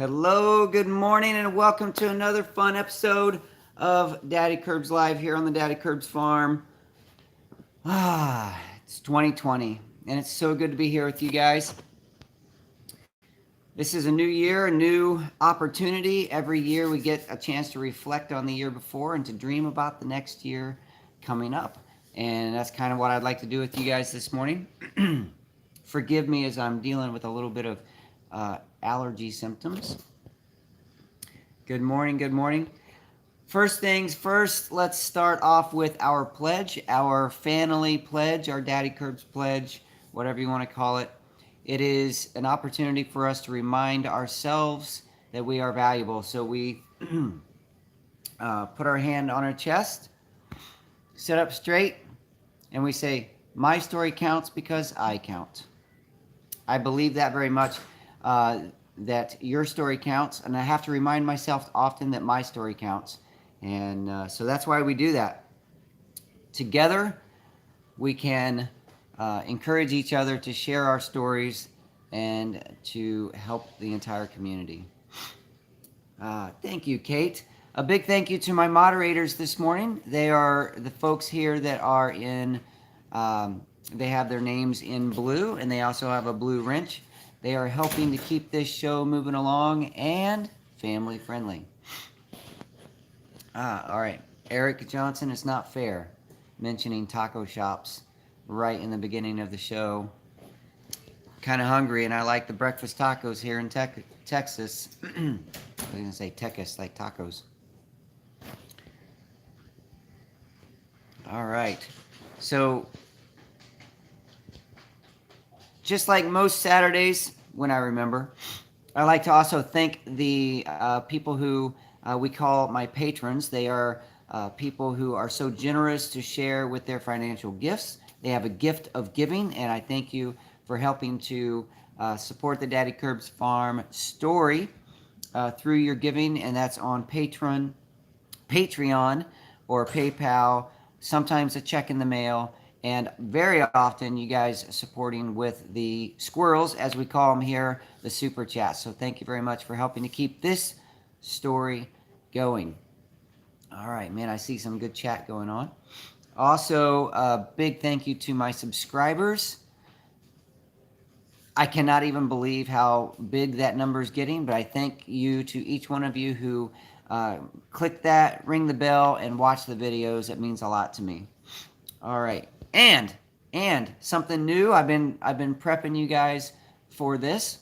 Hello, good morning, and welcome to another fun episode of Daddykirbs Live here on the Daddykirbs Farm. It's 2020, and it's so good to be here with you guys. This is a new year, a new opportunity. Every year we get a chance to reflect on the year before and to dream about the next year coming up. And that's kind of what I'd like to do with you guys this morning. Forgive me as I'm dealing with a little bit of allergy symptoms. Good morning, good morning. First things first, let's start off with our pledge, our family pledge, our Daddykirbs pledge, whatever you want to call it. It is an opportunity for us to remind ourselves that we are valuable. So we put our hand on our chest, sit up straight, and we say, my story counts because I count. I believe that very much, that your story counts, and I have to remind myself often that my story counts. And so that's why we do that. Together, we can encourage each other to share our stories and to help the entire community. Thank you, Kate. A big thank you to my moderators this morning. They are the folks here that are in, they have their names in blue, and they also have a blue wrench. They are helping to keep this show moving along and family friendly. All right. Eric Johnson, it's not fair mentioning taco shops right in the beginning of the show. Kind of hungry, and I like the breakfast tacos here in Texas. I was going to say Texas, like tacos. All right. So, just like most Saturdays, when I remember, I like to also thank the people who we call my patrons. They are people who are so generous to share with their financial gifts. They have a gift of giving, and I thank you for helping to support the Daddykirbs Farm story through your giving, and that's on Patreon or PayPal, sometimes a check in the mail, and very often you guys supporting with the squirrels, as we call them here, the super chats. So thank you very much for helping to keep this story going. All right, man, I see some good chat going on. Also, a big thank you to my subscribers. I cannot even believe how big that number is getting, but I thank you to each one of you who click that, ring the bell, and watch the videos. It means a lot to me. All right, and something new. I've been prepping you guys for this.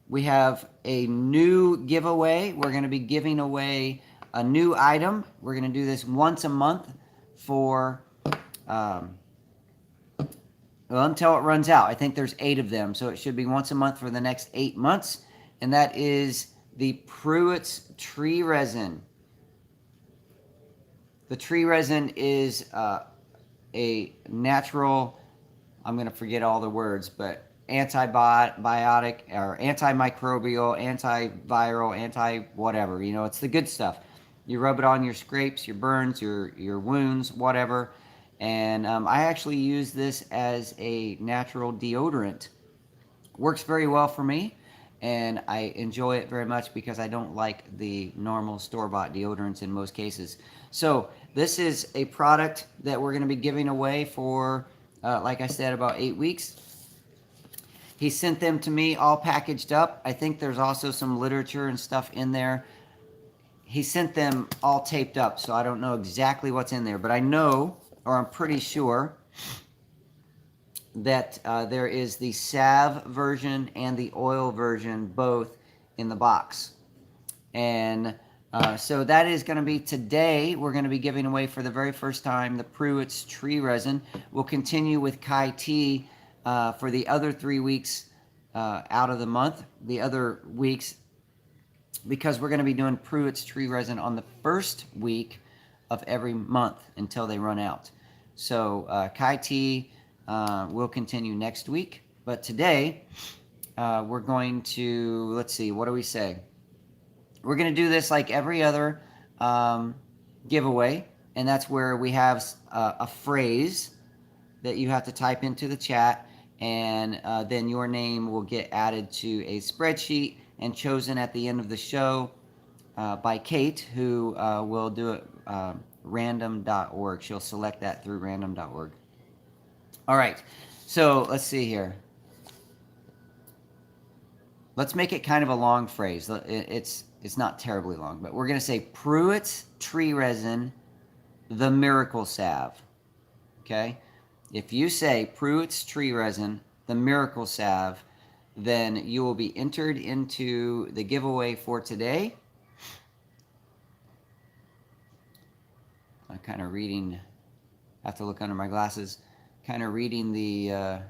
We have a new giveaway. We're going to be giving away a new item. We're going to do this once a month for well, until it runs out. I think there's 8 of them, so it should be once a month for the next 8 months, and that is the Pruitt's tree resin. The tree resin is a natural, I'm going to forget all the words, but antibiotic or antimicrobial, antiviral, anti-whatever. You know, it's the good stuff. You rub it on your scrapes, your burns, your wounds, whatever. And I actually use this as a natural deodorant. Works very well for me, and I enjoy it very much because I don't like the normal store-bought deodorants in most cases. So this is a product that we're going to be giving away for, like I said, about 8 weeks. He sent them to me all packaged up. I think there's also some literature and stuff in there. He sent them all taped up, so I don't know exactly what's in there, but I know, or I'm pretty sure, that there is the salve version and the oil version both in the box. And so that is going to be today. We're going to be giving away for the very first time the Pruitt's tree resin. We'll continue with Kai Tea for the other 3 weeks out of the month, the other weeks, because we're going to be doing Pruitt's tree resin on the first week of every month until they run out. So Kai Tea will continue next week, but today we're going to, let's see, what do we say? We're going to do this like every other giveaway, and that's where we have a phrase that you have to type into the chat, and then your name will get added to a spreadsheet and chosen at the end of the show by Kate, who will do it random.org. She'll select that through random.org. All right, so let's see here. Let's make it kind of a long phrase. It's not terribly long, but we're going to say Pruitt's Tree Resin, the Miracle Salve. Okay? If you say Pruitt's Tree Resin, the Miracle Salve, then you will be entered into the giveaway for today. I'm kind of reading, I have to look under my glasses, kind of reading the,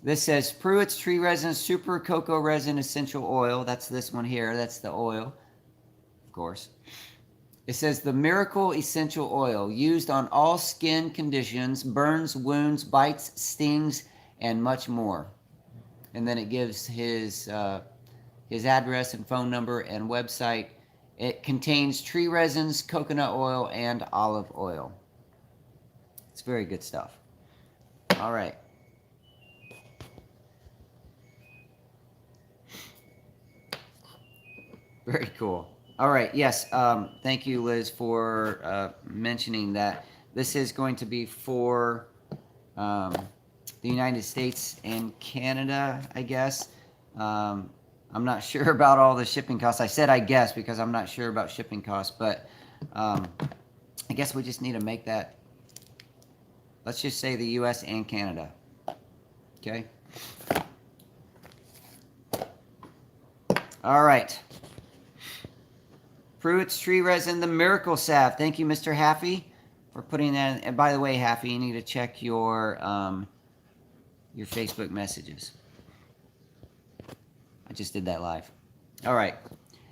this says Pruitt's Tree Resin Super Cocoa Resin Essential Oil. That's this one here. That's the oil, of course. It says the Miracle Essential Oil, used on all skin conditions, burns, wounds, bites, stings, and much more. And then it gives his address and phone number and website. It contains tree resins, coconut oil, and olive oil. It's very good stuff. All right. Very cool. All right. Yes. Thank you, Liz, for mentioning that. This is going to be for the United States and Canada, I guess. I'm not sure about all the shipping costs. I said I guess because I'm not sure about shipping costs, but I guess we just need to make that. Let's just say the U.S. and Canada. Okay. All right. Pruitt's Tree Resin, the Miracle Salve. Thank you, Mr. Haffey, for putting that in. And by the way, Haffey, you need to check your Facebook messages. I just did that live. All right.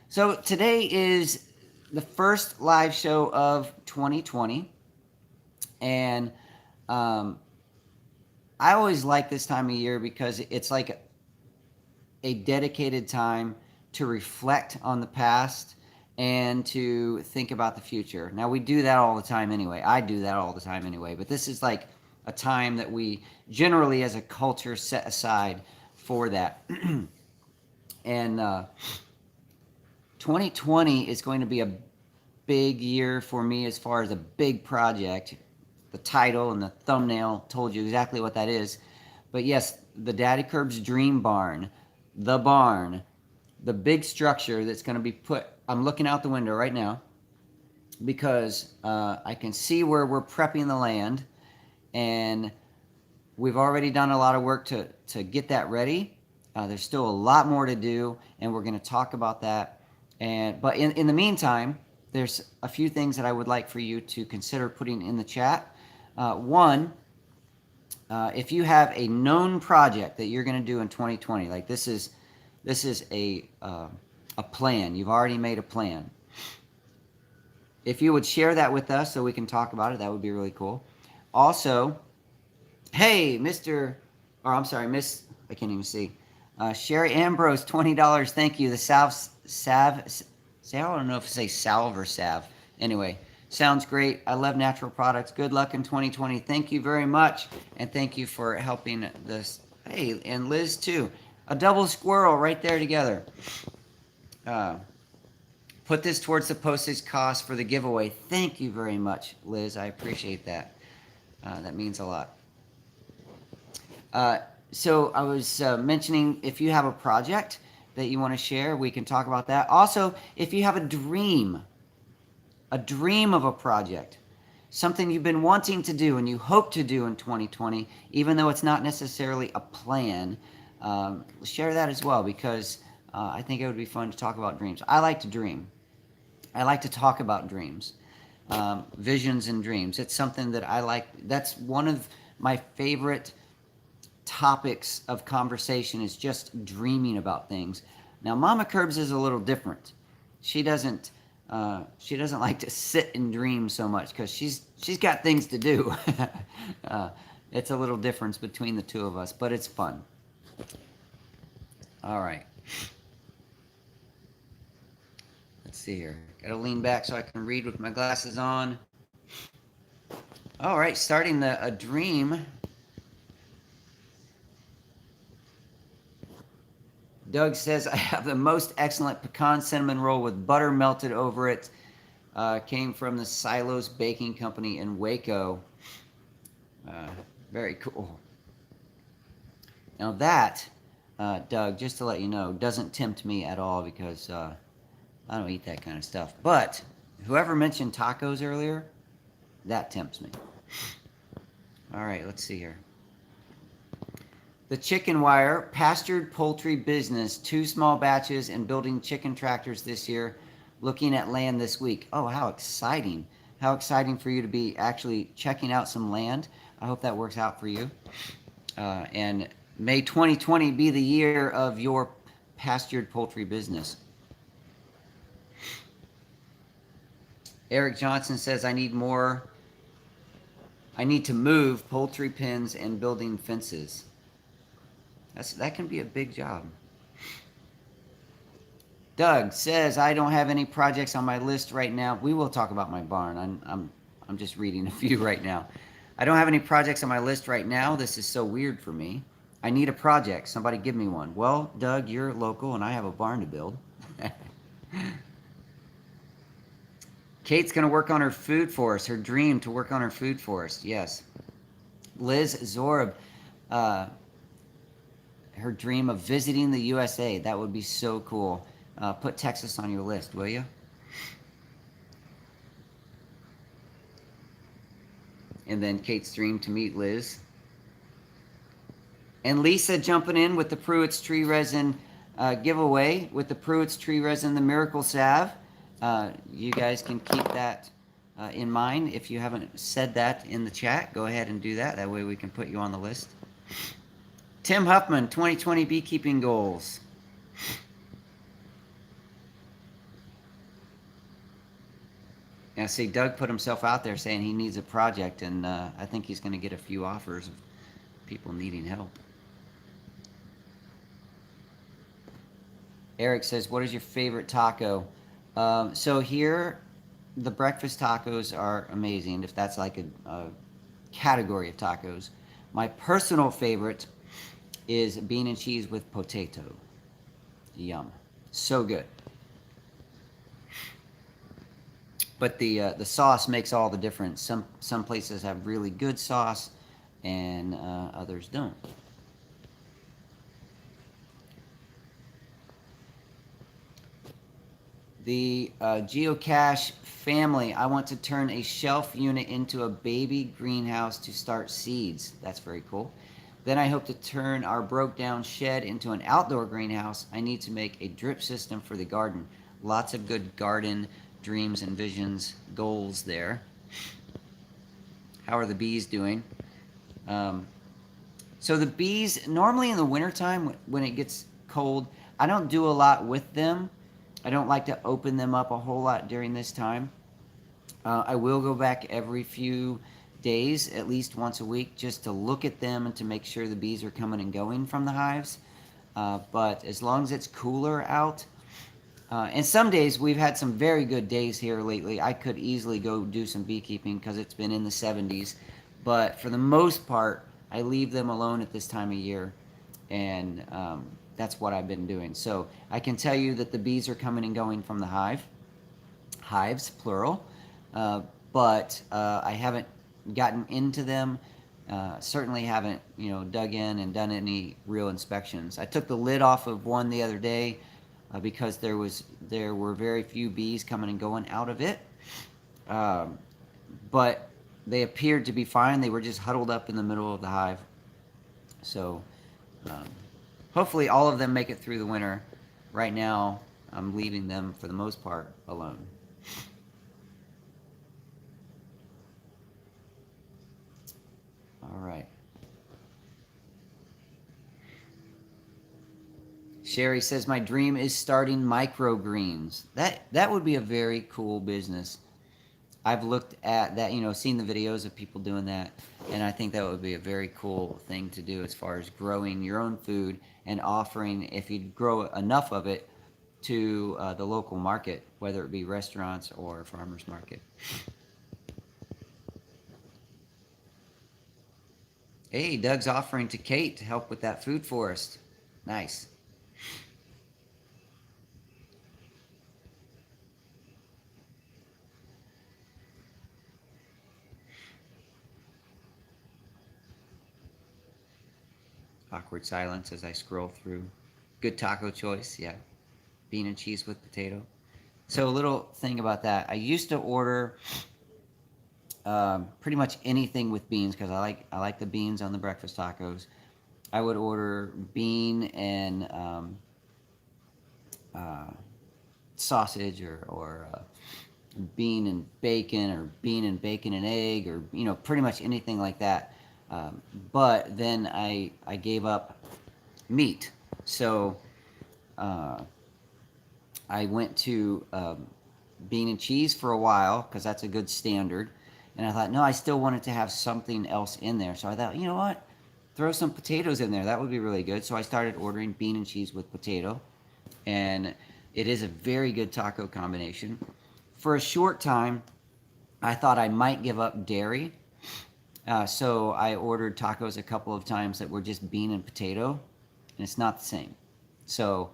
So today is the first live show of 2020. And I always like this time of year because it's like a dedicated time to reflect on the past and to think about the future. Now, we do that all the time anyway. I do that all the time anyway. But this is like a time that we generally as a culture set aside for that. And 2020 is going to be a big year for me as far as a big project. The title and the thumbnail told you exactly what that is. But yes, the Daddykirbs Dream Barn, the big structure that's going to be put. I'm looking out the window right now because I can see where we're prepping the land, and we've already done a lot of work to get that ready. There's still a lot more to do, and we're going to talk about that. But in the meantime, there's a few things that I would like for you to consider putting in the chat. One, if you have a known project that you're going to do in 2020, like this is a plan. You've already made a plan. If you would share that with us so we can talk about it, that would be really cool. Also, hey, Miss, I can't even see. Sherry Ambrose, $20. Thank you. The I don't know if to say salve or salve. Anyway, sounds great. I love natural products. Good luck in 2020. Thank you very much. And thank you for helping this. Hey, and Liz too. A double squirrel right there together. Put this towards the postage cost for the giveaway. Thank you very much, Liz. I appreciate that. That means a lot. So I was mentioning if you have a project that you want to share, we can talk about that. Also, if you have a dream of a project, something you've been wanting to do and you hope to do in 2020, even though it's not necessarily a plan, share that as well, because I think it would be fun to talk about dreams. I like to dream. I like to talk about dreams, visions and dreams. It's something that I like. That's one of my favorite topics of conversation, is just dreaming about things. Now, Mama Kirbs is a little different. She doesn't like to sit and dream so much because she's got things to do. It's a little difference between the two of us, but it's fun. All right. Let's see here. Got to lean back so I can read with my glasses on. All right, starting a dream. Doug says, I have the most excellent pecan cinnamon roll with butter melted over it. Came from the Silos Baking Company in Waco. Very cool. Now that, Doug, just to let you know, doesn't tempt me at all because I don't eat that kind of stuff. But whoever mentioned tacos earlier, that tempts me. All right, let's see here. The Chicken Wire, pastured poultry business, 2 small batches and building chicken tractors this year, looking at land this week. Oh, how exciting. How exciting for you to be actually checking out some land. I hope that works out for you. And may 2020 be the year of your pastured poultry business. Eric Johnson says, I need to move poultry pens and building fences. That can be a big job. Doug says, I don't have any projects on my list right now. We will talk about my barn. I'm just reading a few right now. I don't have any projects on my list right now. This is so weird for me. I need a project. Somebody give me one. Well, Doug, you're local and I have a barn to build. Kate's going to work on her food forest. Her dream to work on her food forest. Yes. Liz Zorb, her dream of visiting the USA. That would be so cool. Put Texas on your list, will you? And then Kate's dream to meet Liz. And Lisa jumping in with the Pruitt's Tree Resin giveaway with the Pruitt's Tree Resin, the Miracle Salve. You guys can keep that in mind. If you haven't said that in the chat, go ahead and do that. That way we can put you on the list. Tim Huffman, 2020 beekeeping goals. Yeah, see, Doug put himself out there saying he needs a project, and I think he's going to get a few offers of people needing help. Eric says, what is your favorite taco? So here, the breakfast tacos are amazing, if that's like a category of tacos. My personal favorite is bean and cheese with potato. Yum. So good. But the sauce makes all the difference. Some places have really good sauce, and others don't. The geocache family, I want to turn a shelf unit into a baby greenhouse to start seeds. That's very cool. Then I hope to turn our broke down shed into an outdoor greenhouse. I need to make a drip system for the garden. Lots of good garden dreams and visions, goals there. How are the bees doing? So the bees, normally in the wintertime when it gets cold, I don't do a lot with them. I don't like to open them up a whole lot during this time. I will go back every few days, at least once a week, just to look at them and to make sure the bees are coming and going from the hives. But as long as it's cooler out, and some days we've had some very good days here lately. I could easily go do some beekeeping because it's been in the 70s. But for the most part, I leave them alone at this time of year. And that's what I've been doing. So I can tell you that the bees are coming and going from the hives, plural. But I haven't gotten into them. Certainly haven't, dug in and done any real inspections. I took the lid off of one the other day because there were very few bees coming and going out of it. But they appeared to be fine. They were just huddled up in the middle of the hive. So hopefully all of them make it through the winter. Right now, I'm leaving them, for the most part, alone. All right. Sherry says, my dream is starting microgreens. That would be a very cool business. I've looked at that, seen the videos of people doing that, and I think that would be a very cool thing to do as far as growing your own food and offering, if you grow enough of it, to the local market, whether it be restaurants or farmers market. Hey, Doug's offering to Kate to help with that food forest. Nice. Awkward silence as I scroll through. Good taco choice, yeah. Bean and cheese with potato. So a little thing about that. I used to order pretty much anything with beans because I like the beans on the breakfast tacos. I would order bean and uh, sausage or bean and bacon or bean and bacon and egg or pretty much anything like that. But then I gave up meat, so uh, I went to bean and cheese for a while because that's a good standard. And I thought, no, I still wanted to have something else in there. So I thought, you know what? Throw some potatoes in there. That would be really good. So I started ordering bean and cheese with potato. And it is a very good taco combination. For a short time, I thought I might give up dairy. So I ordered tacos a couple of times that were just bean and potato. And it's not the same. So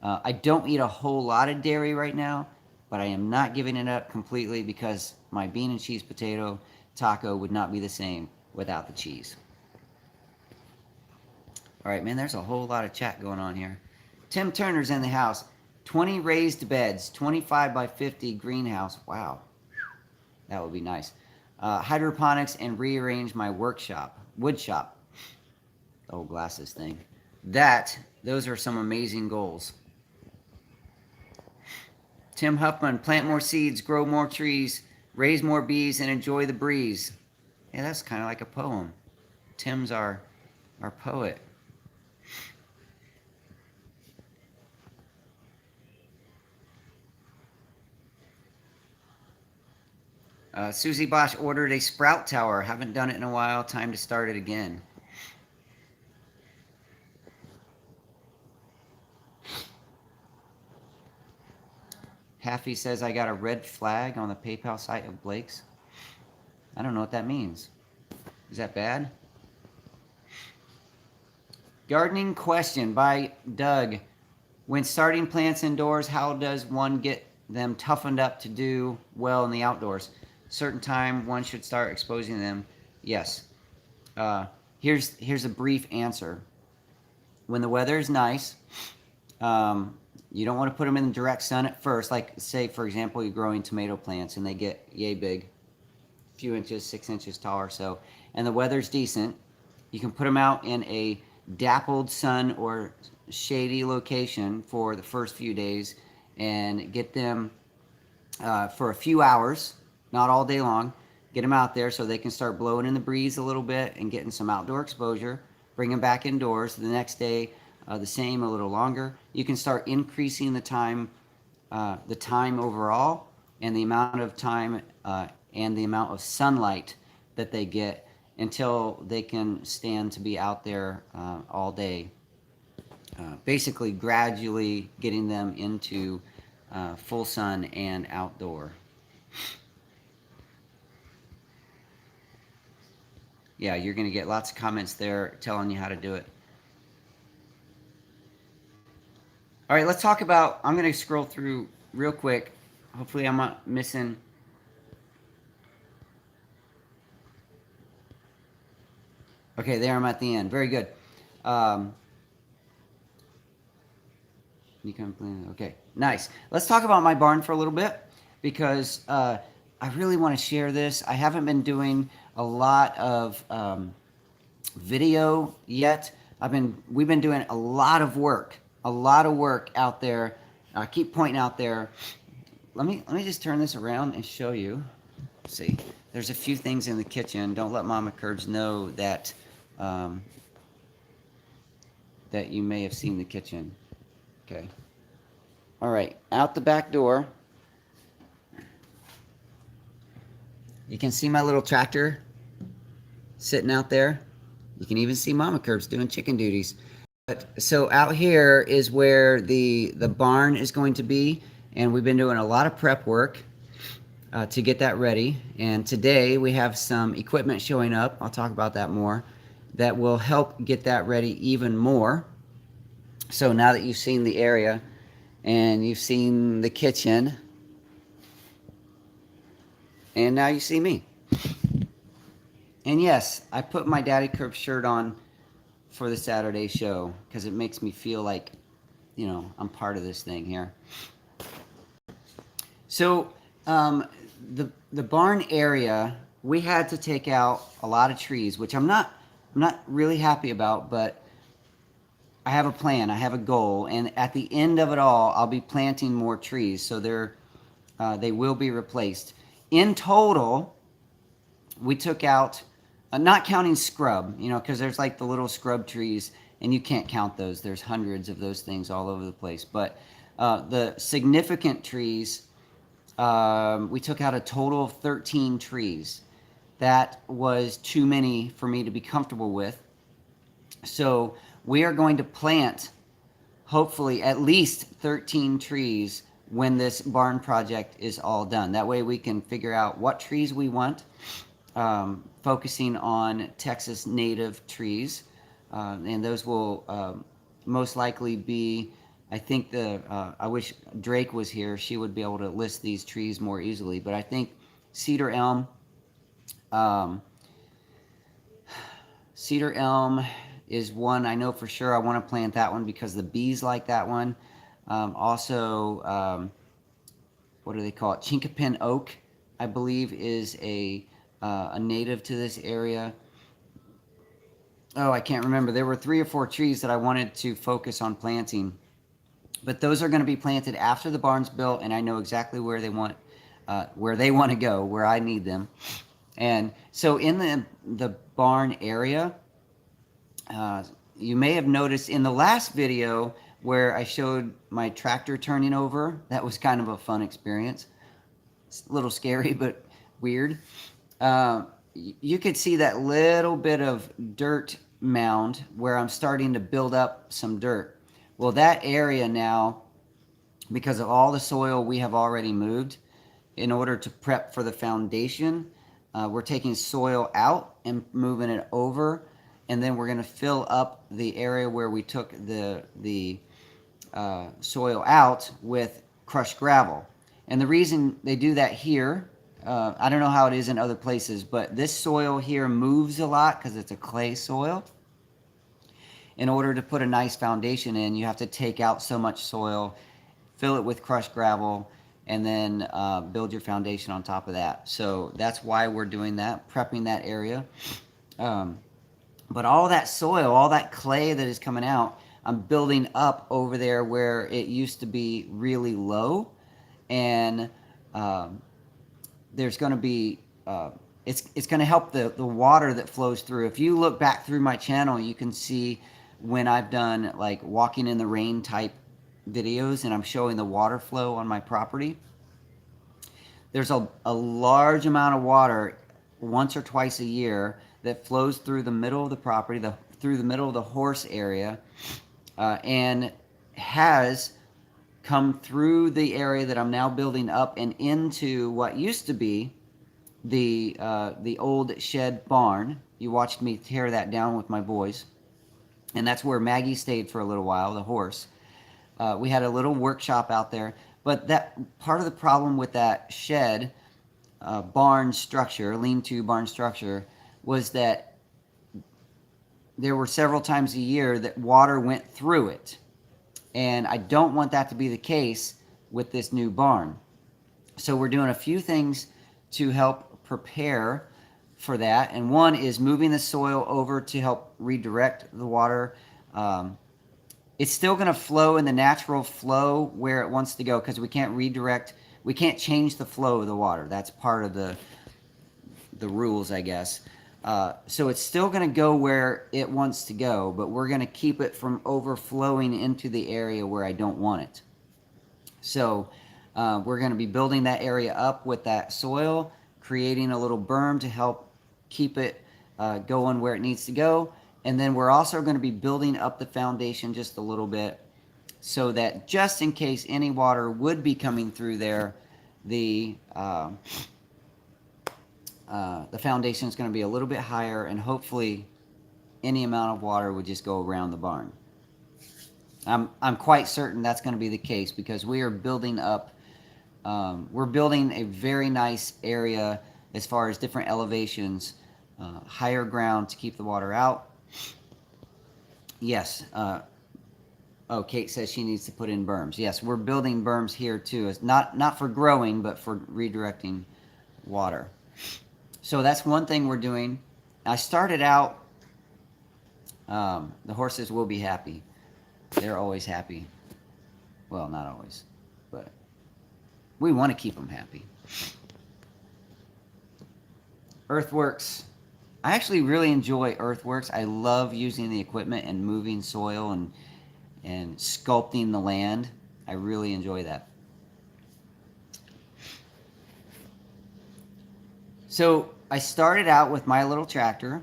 I don't eat a whole lot of dairy right now, but I am not giving it up completely because my bean and cheese potato taco would not be the same without the cheese. All right, man, there's a whole lot of chat going on here. Tim Turner's in the house. 20 raised beds, 25 by 50 greenhouse. Wow, that would be nice. Hydroponics and rearrange my workshop, wood shop. The old glasses thing. Those are some amazing goals. Tim Huffman, plant more seeds, grow more trees, raise more bees, and enjoy the breeze. Yeah, that's kind of like a poem. Tim's our poet. Susie Bosch ordered a sprout tower. Haven't done it in a while. Time to start it again. Haffy says I got a red flag on the PayPal site of Blake's. I don't know what that means. Is that bad? Gardening question by Doug. When starting plants indoors, how does one get them toughened up to do well in the outdoors? Certain time one should start exposing them. Yes. Here's a brief answer. When the weather is nice, you don't want to put them in the direct sun at first. Like, say, for example, you're growing tomato plants and they get yay big, a few inches, 6 inches tall or so, and the weather's decent. You can put them out in a dappled sun or shady location for the first few days and get them for a few hours, not all day long. Get them out there so they can start blowing in the breeze a little bit and getting some outdoor exposure. Bring them back indoors the next day. The same, a little longer. You can start increasing the time overall, and the amount of time and the amount of sunlight that they get until they can stand to be out there all day. Basically, gradually getting them into full sun and outdoor. Yeah, you're going to get lots of comments there telling you how to do it. All right, let's talk about, I'm going to scroll through real quick. Hopefully I'm not missing. Okay, there I'm at the end. Very good. Okay, nice. Let's talk about my barn for a little bit because I really want to share this. I haven't been doing a lot of video yet. We've been doing a lot of work out there. I keep pointing out there. Let me just turn this around and show you. Let's see, there's a few things in the kitchen. Don't let Mama Curbs know that that you may have seen the kitchen. Okay. All right, out the back door. You can see my little tractor sitting out there. You can even see Mama Curbs doing chicken duties. So out here is where the barn is going to be, and we've been doing a lot of prep work to get that ready. And today we have some equipment showing up. I'll talk about that more. That will help get that ready even more. So now that you've seen the area and you've seen the kitchen, and now you see me. And yes, I put my Daddykirbs shirt on for the Saturday show because it makes me feel like, I'm part of this thing here. So the barn area, we had to take out a lot of trees, which I'm not really happy about, but I have a plan, I have a goal, and at the end of it all, I'll be planting more trees, so they will be replaced. In total, we took out, not counting scrub, because there's like the little scrub trees, and you can't count those. There's hundreds of those things all over the place. But the significant trees, we took out a total of 13 trees. That was too many for me to be comfortable with. So we are going to plant, hopefully, at least 13 trees when this barn project is all done. That way we can figure out what trees we want, focusing on Texas native trees. And those will most likely be, I think I wish Drake was here. She would be able to list these trees more easily. But I think cedar elm, is one I know for sure. I want to plant that one because the bees like that one. Also, what do they call it? Chinkapin oak, I believe, is a native to this area. Oh, I can't remember. There were 3 or 4 trees that I wanted to focus on planting, but those are going to be planted after the barn's built, and I know exactly where they want to go, where I need them. And so in the barn area, you may have noticed in the last video where I showed my tractor turning over, that was kind of a fun experience. It's a little scary, but weird. You could see that little bit of dirt mound where I'm starting to build up some dirt. Well, that area now, because of all the soil we have already moved, in order to prep for the foundation, we're taking soil out and moving it over, and then we're going to fill up the area where we took the soil out with crushed gravel. And the reason they do that here, I don't know how it is in other places, but this soil here moves a lot because it's a clay soil. In order to put a nice foundation in, you have to take out so much soil, fill it with crushed gravel, and then build your foundation on top of that. So that's why we're doing that, prepping that area. But all that soil, all that clay that is coming out, I'm building up over there where it used to be really low. And there's going to be, it's going to help the water that flows through. If you look back through my channel, you can see when I've done like walking in the rain type videos and I'm showing the water flow on my property. There's a large amount of water once or twice a year that flows through the middle of the property, through the middle of the horse area, and has come through the area that I'm now building up and into what used to be the old shed barn. You watched me tear that down with my boys. And that's where Maggie stayed for a little while, the horse. We had a little workshop out there. But that part of the problem with that shed barn structure, lean-to barn structure, was that there were several times a year that water went through it. And I don't want that to be the case with this new barn. So we're doing a few things to help prepare for that. And one is moving the soil over to help redirect the water. It's still going to flow in the natural flow where it wants to go because we can't redirect, we can't change the flow of the water. That's part of the rules, I guess. So it's still going to go where it wants to go, but we're going to keep it from overflowing into the area where I don't want it. So we're going to be building that area up with that soil, creating a little berm to help keep it going where it needs to go. And then we're also going to be building up the foundation just a little bit so that just in case any water would be coming through there, the foundation is going to be a little bit higher, and hopefully any amount of water would just go around the barn. I'm quite certain that's going to be the case because we are building up, we're building a very nice area as far as different elevations, higher ground to keep the water out. Yes. Oh, Kate says she needs to put in berms. Yes, we're building berms here too. It's not for growing, but for redirecting water. So that's one thing we're doing. I started out. The horses will be happy. They're always happy. Well, not always, but we want to keep them happy. Earthworks. I actually really enjoy earthworks. I love using the equipment and moving soil and sculpting the land. I really enjoy that. So I started out with my little tractor,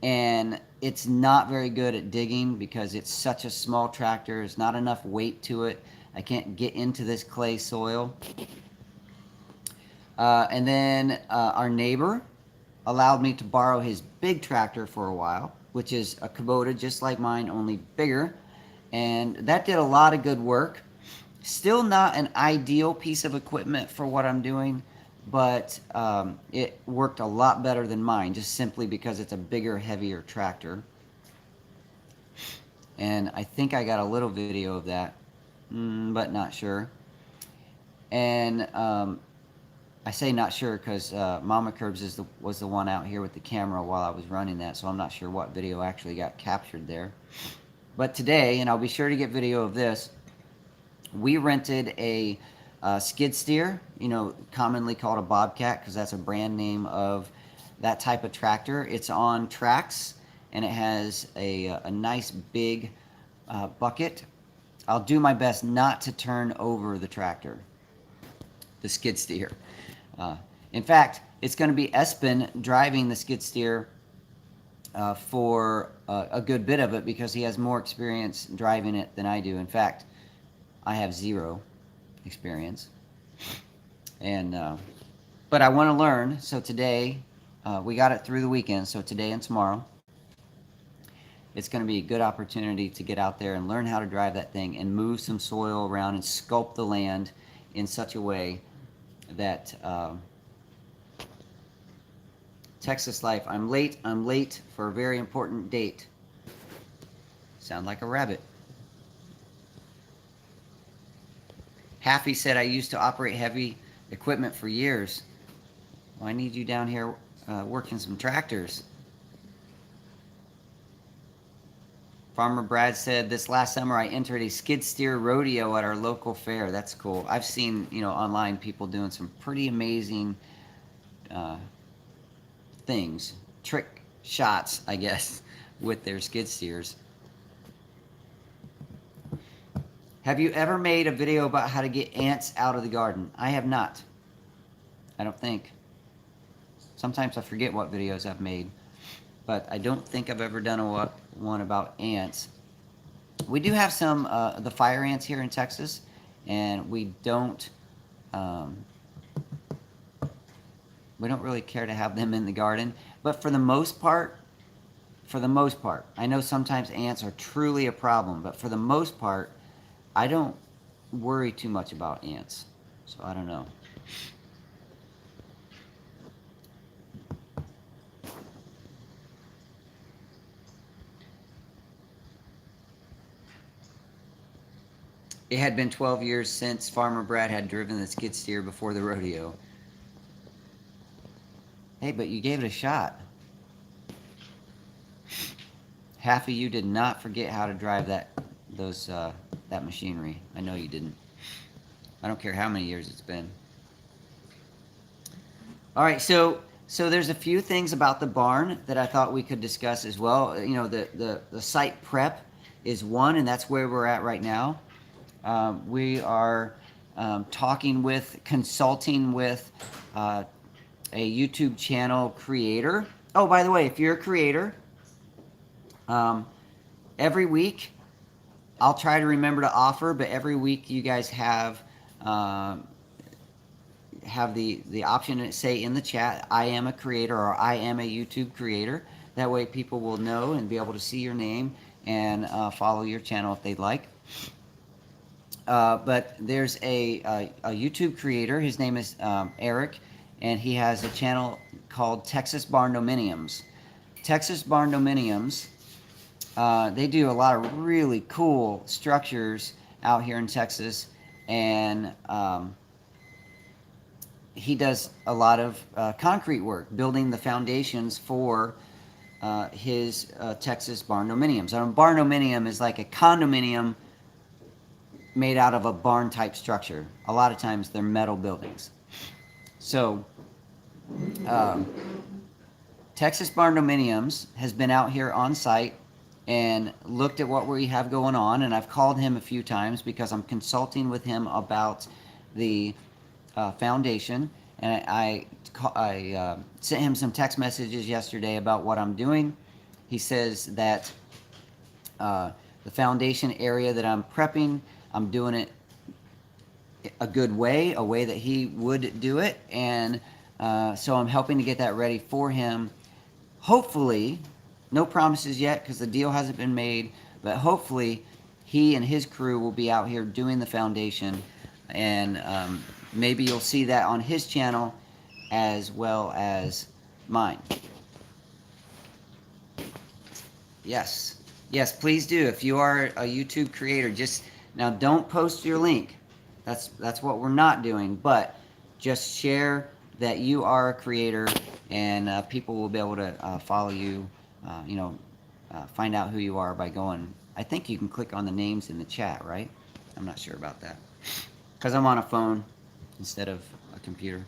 and it's not very good at digging because it's such a small tractor. There's not enough weight to it. I can't get into this clay soil. And then our neighbor allowed me to borrow his big tractor for a while, which is a Kubota just like mine, only bigger. And that did a lot of good work. Still not an ideal piece of equipment for what I'm doing, but it worked a lot better than mine, just simply because it's a bigger, heavier tractor. And I think I got a little video of that, but not sure. And I say not sure because Mama Curbs was the one out here with the camera while I was running that, so I'm not sure what video actually got captured there. But today, and I'll be sure to get video of this, we rented a skid steer, commonly called a Bobcat because that's a brand name of that type of tractor. It's on tracks, and it has a nice big bucket. I'll do my best not to turn over the tractor, the skid steer. In fact, it's going to be Espen driving the skid steer for a good bit of it because he has more experience driving it than I do. In fact, I have 0 experience. And but I want to learn. So today, we got it through the weekend. So today and tomorrow, it's going to be a good opportunity to get out there and learn how to drive that thing and move some soil around and sculpt the land in such a way that Texas life. I'm late for a very important date. Sound like a rabbit. Happy said I used to operate heavy equipment for years. Well, I need you down here working some tractors. Farmer Brad said, this last summer I entered a skid steer rodeo at our local fair. That's cool. I've seen, online people doing some pretty amazing things, trick shots, I guess, with their skid steers. Have you ever made a video about how to get ants out of the garden? I have not. I don't think. Sometimes I forget what videos I've made, but I don't think I've ever done one about ants. We do have some the fire ants here in Texas, and we don't really care to have them in the garden. But for the most part, I know sometimes ants are truly a problem, but for the most part, I don't worry too much about ants. So I don't know. It had been 12 years since Farmer Brad had driven the skid steer before the rodeo. Hey, but you gave it a shot. Half of you did not forget how to drive that machinery. I know you didn't. I don't care how many years it's been. All right, so there's a few things about the barn that I thought we could discuss as well. The site prep is one, and that's where we're at right now. We are consulting with a YouTube channel creator. Oh, by the way, if you're a creator, every week I'll try to remember to offer, but every week you guys have the option to say in the chat, I am a creator or I am a YouTube creator. That way people will know and be able to see your name and follow your channel if they'd like. But there's a YouTube creator. His name is Eric, and he has a channel called Texas Barndominiums. Texas Barndominiums They do a lot of really cool structures out here in Texas, and he does a lot of concrete work, building the foundations for his Texas barndominiums. A barndominium is like a condominium made out of a barn type structure. A lot of times they're metal buildings. So Texas Barndominiums has been out here on site and looked at what we have going on, and I've called him a few times because I'm consulting with him about the foundation, and I sent him some text messages yesterday about what I'm doing. He says that the foundation area that I'm prepping, I'm doing it a good way, a way that he would do it, and so I'm helping to get that ready for him. Hopefully, no promises yet because the deal hasn't been made, but hopefully he and his crew will be out here doing the foundation, and maybe you'll see that on his channel as well as mine. Yes, please do. If you are a YouTube creator, just now don't post your link. That's what we're not doing, but just share that you are a creator, and people will be able to follow you, find out who you are by going. I think you can click on the names in the chat, right? I'm not sure about that because I'm on a phone instead of a computer.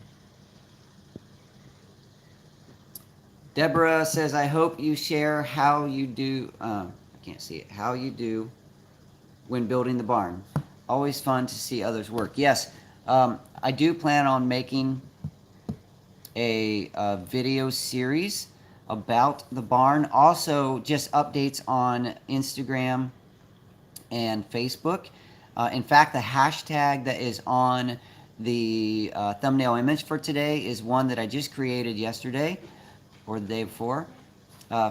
Deborah says, I hope you share how you do, I can't see it, how you do when building the barn. Always fun to see others work. Yes, I do plan on making a video series about the barn. Also, just updates on Instagram and Facebook. In fact, the hashtag that is on the thumbnail image for today is one that I just created yesterday or the day before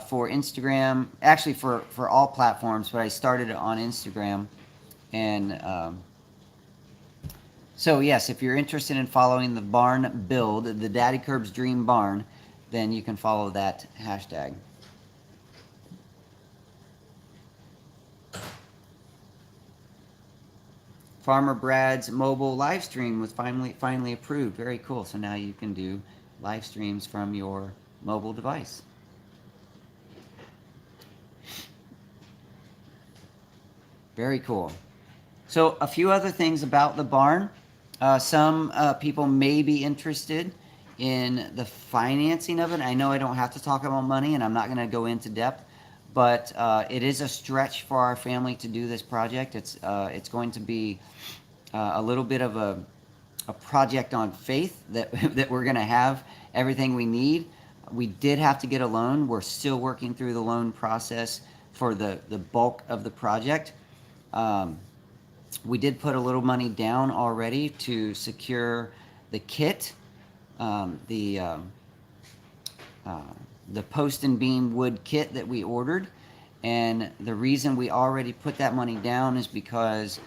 for Instagram. Actually, for all platforms, but I started it on Instagram. And so yes, if you're interested in following the barn build, the Daddykirbs Dream Barn, then you can follow that hashtag. Farmer Brad's mobile live stream was finally approved. Very cool. So now you can do live streams from your mobile device. Very cool. So a few other things about the barn. Some people may be interested in the financing of it. I know I don't have to talk about money, and I'm not going to go into depth, but it is a stretch for our family to do this project. It's going to be a little bit of a project on faith that that we're going to have everything we need. We did have to get a loan. We're still working through the loan process for the bulk of the project. We did put a little money down already to secure the kit, the post and beam wood kit that we ordered. And the reason we already put that money down is because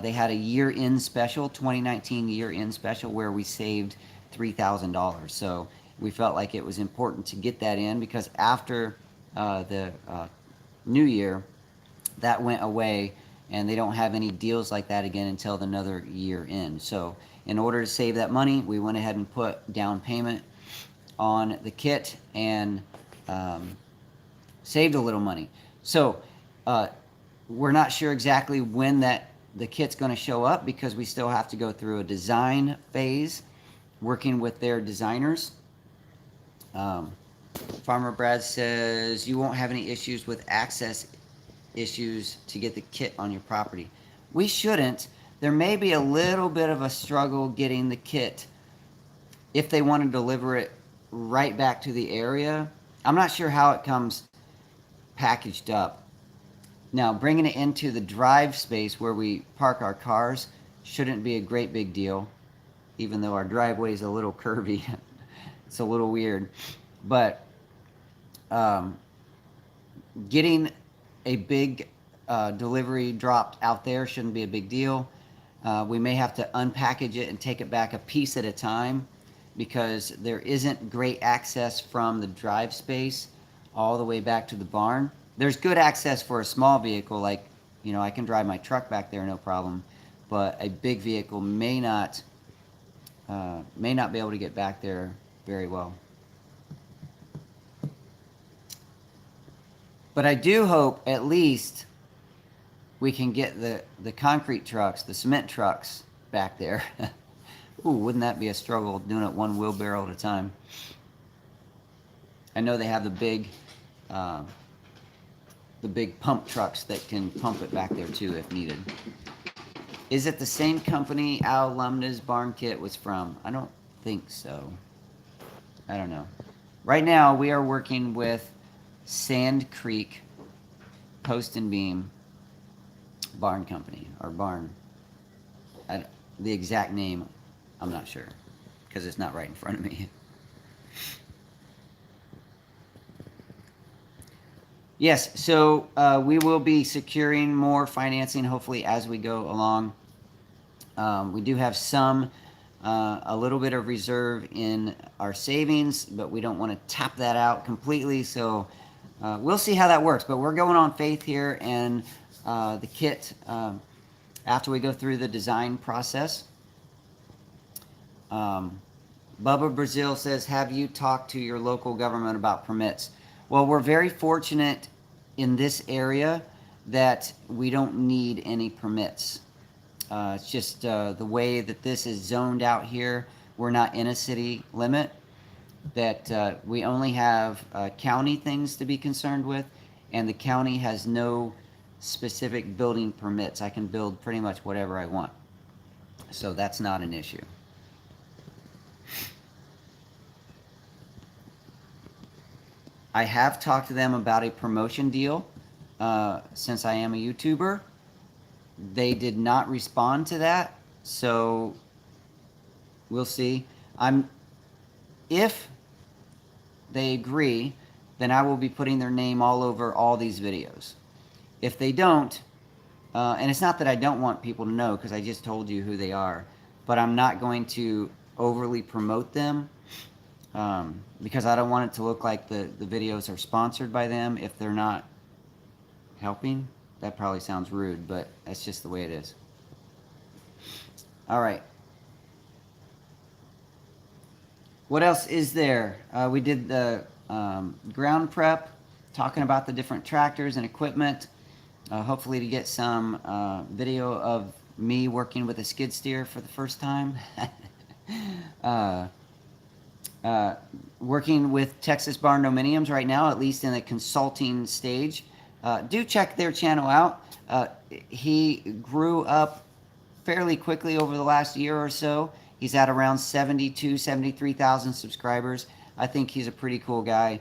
they had a year-end special, 2019 year-end special, where we saved $3,000. So we felt like it was important to get that in because after the new year, that went away, and they don't have any deals like that again until another year in. So in order to save that money, we went ahead and put down payment on the kit and saved a little money. So we're not sure exactly when the kit's going to show up because we still have to go through a design phase, working with their designers. Farmer Brad says, you won't have any issues with access issues to get the kit on your property. We shouldn't. There may be a little bit of a struggle getting the kit if they want to deliver it right back to the area. I'm not sure how it comes packaged up. Now, bringing it into the drive space where we park our cars shouldn't be a great big deal, even though our driveway is a little curvy. It's a little weird. But getting a big delivery dropped out there shouldn't be a big deal. We may have to unpackage it and take it back a piece at a time because there isn't great access from the drive space all the way back to the barn. there's good access for a small vehicle, like, you know, I can drive my truck back there no problem, but a big vehicle may not be able to get back there very well. But I do hope at least we can get the concrete trucks, the cement trucks back there. Ooh, wouldn't that be a struggle doing it one wheelbarrow at a time? I know they have the big pump trucks that can pump it back there too if needed. Is it the same company Al Lumna's barn kit was from? I don't think so. I don't know. Right now we are working with Sand Creek Post and Beam Barn Company, or barn. The exact name, I'm not sure, because it's not right in front of me. Yes, so we will be securing more financing hopefully as we go along. We do have a little bit of reserve in our savings, but we don't want to tap that out completely. So we'll see how that works. But we're going on faith here, and the kit, after we go through the design process. Bubba Brazil says, have you talked to your local government about permits? Well, we're very fortunate in this area that we don't need any permits. It's just the way that this is zoned out here. We're not in a city limit. That we only have county things to be concerned with, and the county has no specific building permits. I can build pretty much whatever I want. So that's not an issue. I have talked to them about a promotion deal since I am a YouTuber. They did not respond to that, so we'll see. If they agree, then I will be putting their name all over all these videos. If they don't, and it's not that I don't want people to know, because I just told you who they are, but I'm not going to overly promote them. Because I don't want it to look like the videos are sponsored by them if they're not helping. That probably sounds rude, but that's just the way it is. All right. What else is there? We did the ground prep, talking about the different tractors and equipment. Hopefully to get some video of me working with a skid steer for the first time. Working with Texas Barn Dominiums right now, at least in the consulting stage. Do check their channel out. He grew up fairly quickly over the last year or so. He's at around 73,000 subscribers. I think he's a pretty cool guy,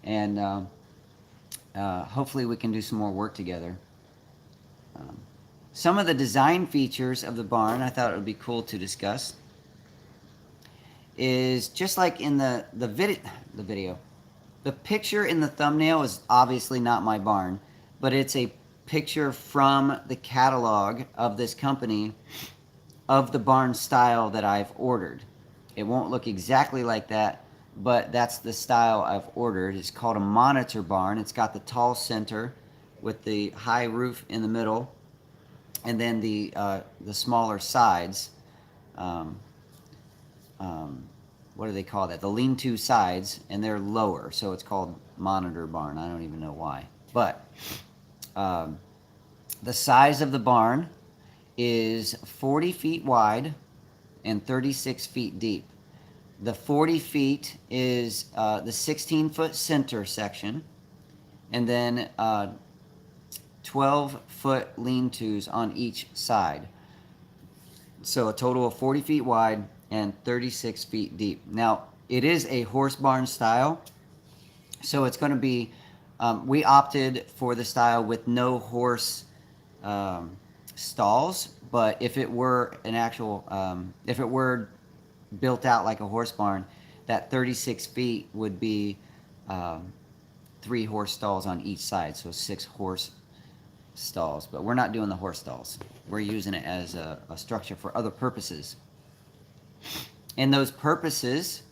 and hopefully we can do some more work together. Some of the design features of the barn I thought it would be cool to discuss is just like in the video. The picture in the thumbnail is obviously not my barn, but it's a picture from the catalog of this company of the barn style that I've ordered. It won't look exactly like that, but that's the style I've ordered. It's called a monitor barn. It's got the tall center with the high roof in the middle, and then the smaller sides. What do they call that? The lean-to sides, and they're lower, so it's called monitor barn. I don't even know why. But the size of the barn is 40 feet wide and 36 feet deep. The 40 feet is the 16-foot center section, and then 12-foot lean-tos on each side. So a total of 40 feet wide and 36 feet deep. Now, it is a horse barn style, so it's going to be, we opted for the style with no horse stalls, but if it were an actual, if it were built out like a horse barn, that 36 feet would be 3 horse stalls on each side, so 6 horse stalls. But we're not doing the horse stalls. We're using it as a structure for other purposes. And those purposes,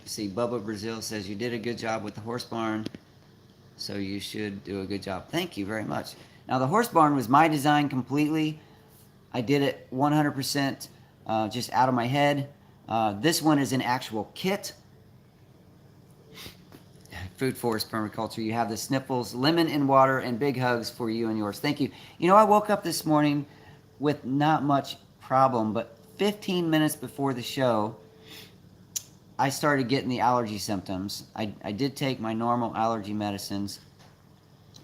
see, Bubba Brazil says, you did a good job with the horse barn. So you should do a good job. Thank you very much. Now the horse barn was my design completely. I did it 100% just out of my head. This one is an actual kit. Food Forest Permaculture. You have the sniffles, lemon and water, and big hugs for you and yours. Thank you. You know, I woke up this morning with not much problem, but 15 minutes before the show, I started getting the allergy symptoms. I did take my normal allergy medicines,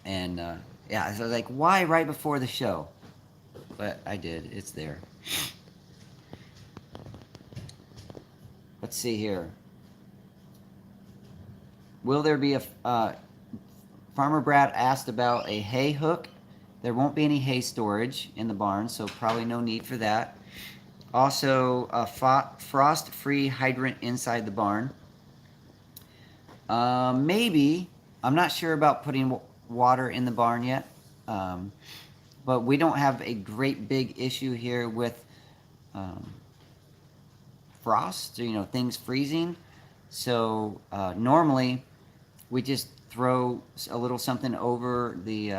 and yeah, so like, why right before the show? But I did. It's there. Let's see here. Will there be a... Farmer Brad asked about a hay hook. There won't be any hay storage in the barn, so probably no need for that. Also, a frost-free hydrant inside the barn. Maybe. I'm not sure about putting water in the barn yet. But we don't have a great big issue here with frost, you know, things freezing. So normally we just throw a little something over the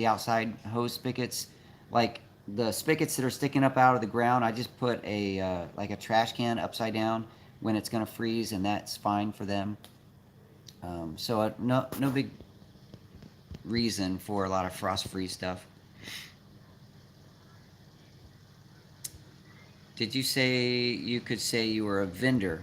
outside hose spigots, like the spigots that are sticking up out of the ground. I just put a like a trash can upside down when it's going to freeze, and that's fine for them. So no big reason for a lot of frost-free stuff. Did you say you could say you were a vendor?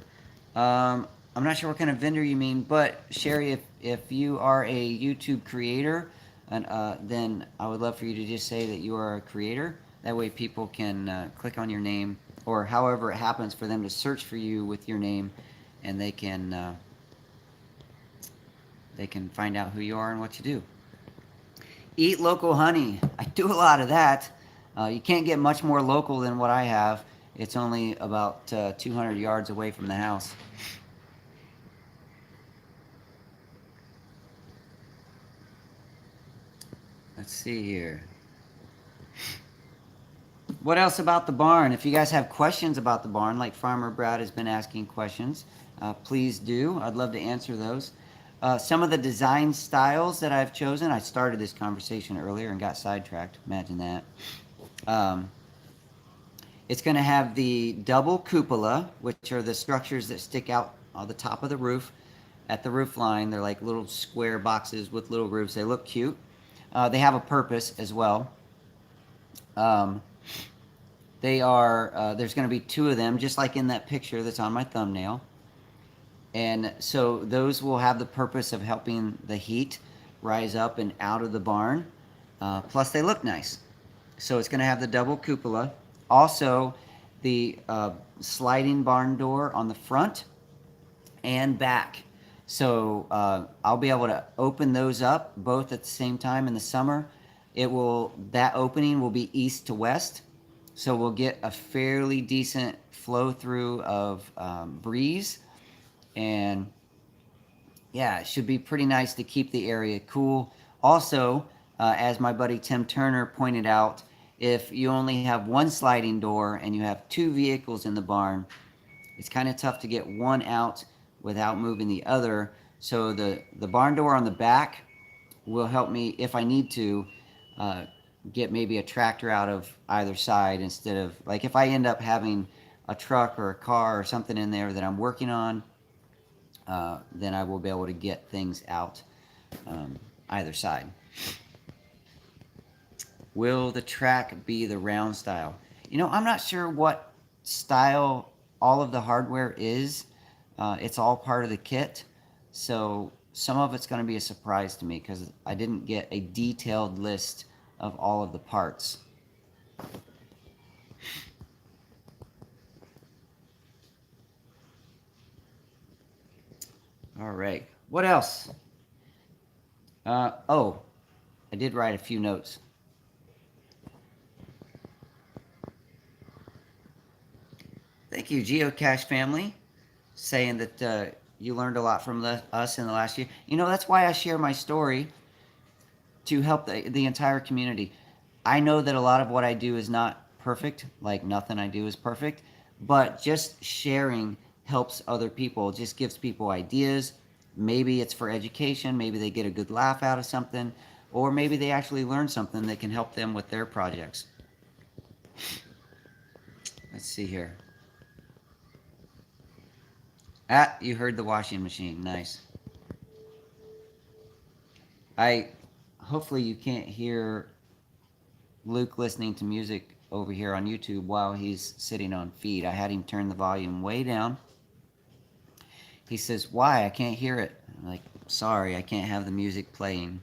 I'm not sure what kind of vendor you mean, but Sherry, if you are a YouTube creator, and then I would love for you to just say that you are a creator. That way people can click on your name, or however it happens for them to search for you with your name, and they can find out who you are and what you do. Eat local honey. I do a lot of that. You can't get much more local than what I have. It's only about 200 yards away from the house. Let's see here. What else about the barn? If you guys have questions about the barn, like Farmer Brad has been asking questions, please do. I'd love to answer those. Some of the design styles that I've chosen, I started this conversation earlier and got sidetracked. Imagine that. It's going to have the double cupola, which are the structures that stick out on the top of the roof at the roof line. They're like little square boxes with little roofs. They look cute. They have a purpose as well. They are, there's going to be 2 of them, just like in that picture that's on my thumbnail. And so those will have the purpose of helping the heat rise up and out of the barn. Plus they look nice. So it's going to have the double cupola. Also, the sliding barn door on the front and back. So I'll be able to open those up both at the same time in the summer. That opening will be east to west. So we'll get a fairly decent flow through of breeze. And yeah, it should be pretty nice to keep the area cool. Also, as my buddy Tim Turner pointed out, if you only have one sliding door and you have 2 vehicles in the barn, it's kind of tough to get one out without moving the other. So the barn door on the back will help me, if I need to, get maybe a tractor out of either side, instead of, like, if I end up having a truck or a car or something in there that I'm working on, then I will be able to get things out either side. Will the track be the round style? You know, I'm not sure what style all of the hardware is. It's all part of the kit. So some of it's going to be a surprise to me because I didn't get a detailed list of all of the parts. All right. What else? Oh, I did write a few notes. Thank you, Geocache family, saying that you learned a lot from us in the last year. You know, that's why I share my story, to help the entire community. I know that a lot of what I do is not perfect, like nothing I do is perfect, but just sharing helps other people. It just gives people ideas, Maybe it's for education, maybe they get a good laugh out of something, or maybe they actually learn something that can help them with their projects. Let's see here. Ah, you heard the washing machine. Nice. Hopefully you can't hear Luke listening to music over here on YouTube while he's sitting on feed. I had him turn the volume way down. He says, "Why? I can't hear it." I'm like, "Sorry, I can't have the music playing."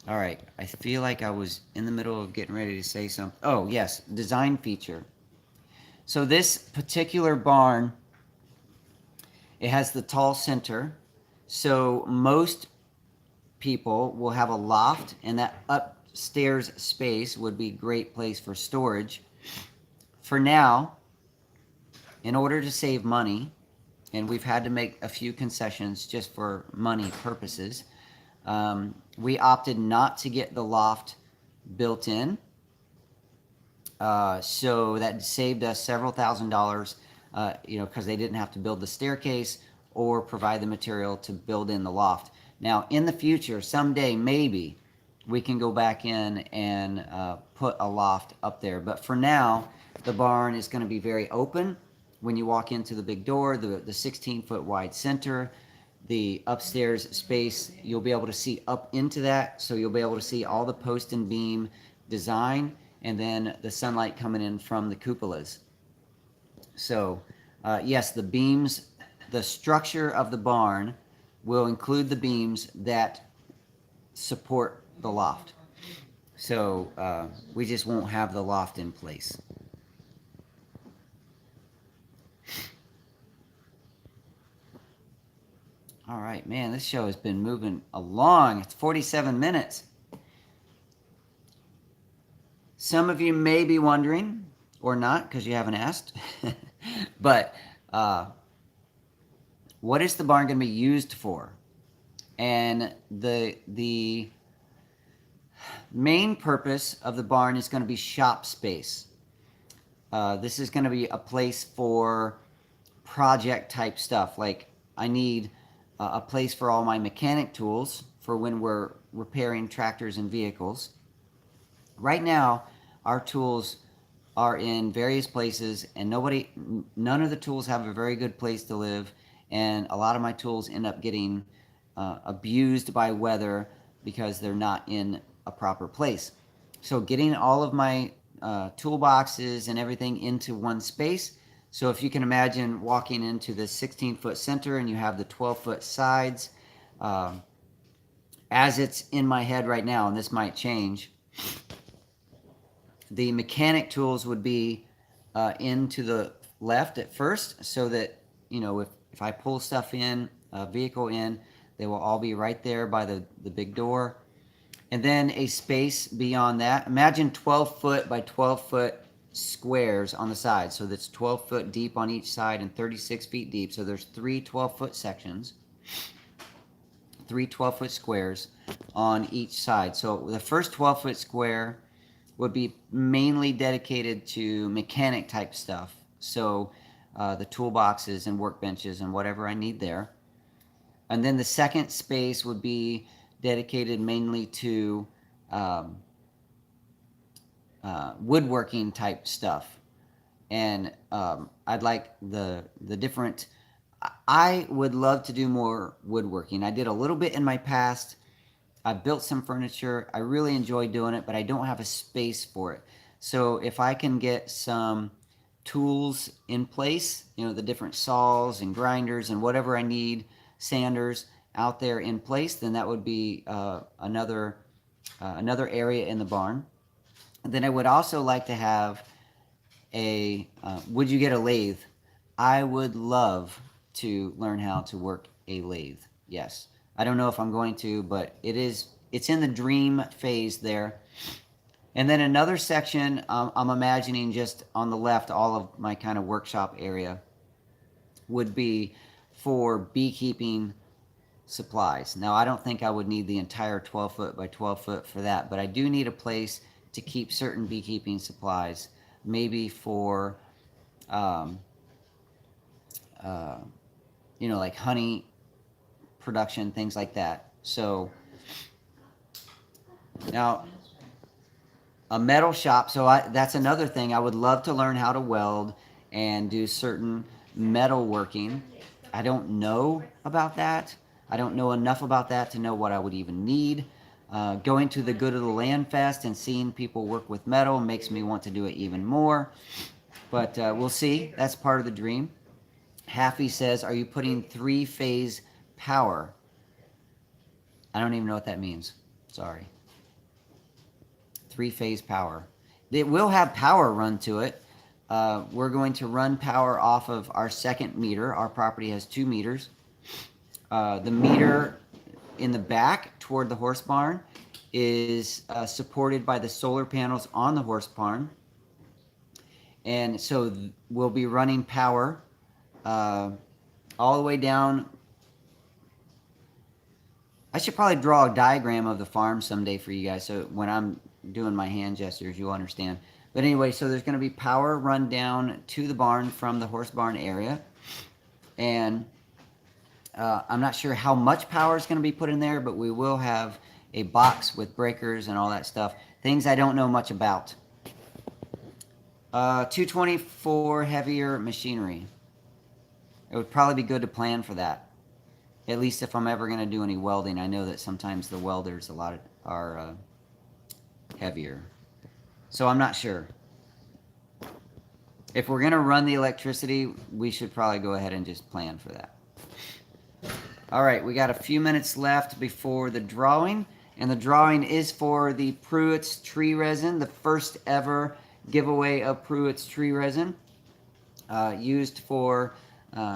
All right, I feel like I was in the middle of getting ready to say something. Oh, yes, design feature. So this particular barn, it has the tall center. So most people will have a loft, and that upstairs space would be a great place for storage. For now, in order to save money, and we've had to make a few concessions just for money purposes, we opted not to get the loft built in. So that saved us several $1,000s, because they didn't have to build the staircase or provide the material to build in the loft. Now, in the future, someday, maybe, we can go back in and put a loft up there. But for now, the barn is going to be very open. When you walk into the big door, the 16-foot wide center, the upstairs space, you'll be able to see up into that. So you'll be able to see all the post and beam design, and then the sunlight coming in from the cupolas. So yes, the beams, the structure of the barn will include the beams that support the loft. So we just won't have the loft in place. All right, man, this show has been moving along. It's 47 minutes. Some of you may be wondering, or not, because you haven't asked, but what is the barn going to be used for? And the main purpose of the barn is going to be shop space. This is going to be a place for project type stuff. Like I need a place for all my mechanic tools for when we're repairing tractors and vehicles. Right now, our tools are in various places, and none of the tools have a very good place to live, and a lot of my tools end up getting abused by weather because they're not in a proper place. So getting all of my toolboxes and everything into one space. So if you can imagine walking into the 16-foot center and you have the 12-foot sides, as it's in my head right now, and this might change, the mechanic tools would be into the left at first, so that, if I pull stuff in, a vehicle in, they will all be right there by the big door. And then a space beyond that. Imagine 12-foot by 12-foot squares on the side. So that's 12 foot deep on each side and 36 feet deep. So there's three 12-foot sections, three 12-foot squares on each side. So the first 12-foot square would be mainly dedicated to mechanic type stuff. So the toolboxes and workbenches and whatever I need there. And then the second space would be dedicated mainly to woodworking type stuff. And I'd like the different, I would love to do more woodworking. I did a little bit in my past. I built some furniture. I really enjoy doing it, but I don't have a space for it. So if I can get some tools in place, the different saws and grinders and whatever I need, sanders out there in place, then that would be another area in the barn. And then I would also like to have would you get a lathe? I would love to learn how to work a lathe. Yes. I don't know if I'm going to, but it's in the dream phase there. And then another section, I'm imagining just on the left, all of my kind of workshop area would be for beekeeping supplies. Now, I don't think I would need the entire 12-foot by 12-foot for that, but I do need a place to keep certain beekeeping supplies, maybe for you know, like honey production, things like that. So now a metal shop. So that's another thing. I would love to learn how to weld and do certain metal working. I don't know about that. I don't know enough about that to know what I would even need. Going to the Good of the Land Fest and seeing people work with metal makes me want to do it even more. But we'll see. That's part of the dream. Haffy says, are you putting three-phase power? I don't even know what that means. Sorry. Three-phase power. It will have power run to it. We're going to run power off of our second meter. Our property has 2 meters. The meter in the back toward the horse barn is supported by the solar panels on the horse barn. And so we'll be running power all the way down. I should probably draw a diagram of the farm someday for you guys, so when I'm doing my hand gestures, you'll understand. But anyway, so there's going to be power run down to the barn from the horse barn area. And I'm not sure how much power is going to be put in there, but we will have a box with breakers and all that stuff. Things I don't know much about. 224 heavier machinery. It would probably be good to plan for that. At least if I'm ever going to do any welding. I know that sometimes the welders are heavier. So I'm not sure. If we're going to run the electricity, we should probably go ahead and just plan for that. All right, we got a few minutes left before the drawing. And the drawing is for the Pruitt's tree resin, the first ever giveaway of Pruitt's tree resin, used for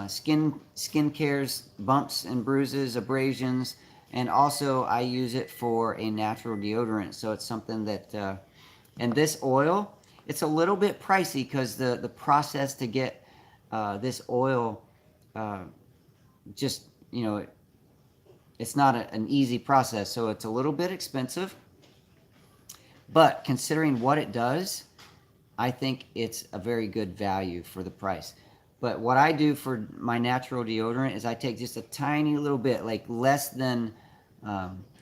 skin cares, bumps and bruises, abrasions, and also I use it for a natural deodorant. So it's something that, and this oil, it's a little bit pricey because the process to get this oil, just, you know, it's not an easy process. So it's a little bit expensive, but considering what it does, I think it's a very good value for the price. But what I do for my natural deodorant is I take just a tiny little bit, like less than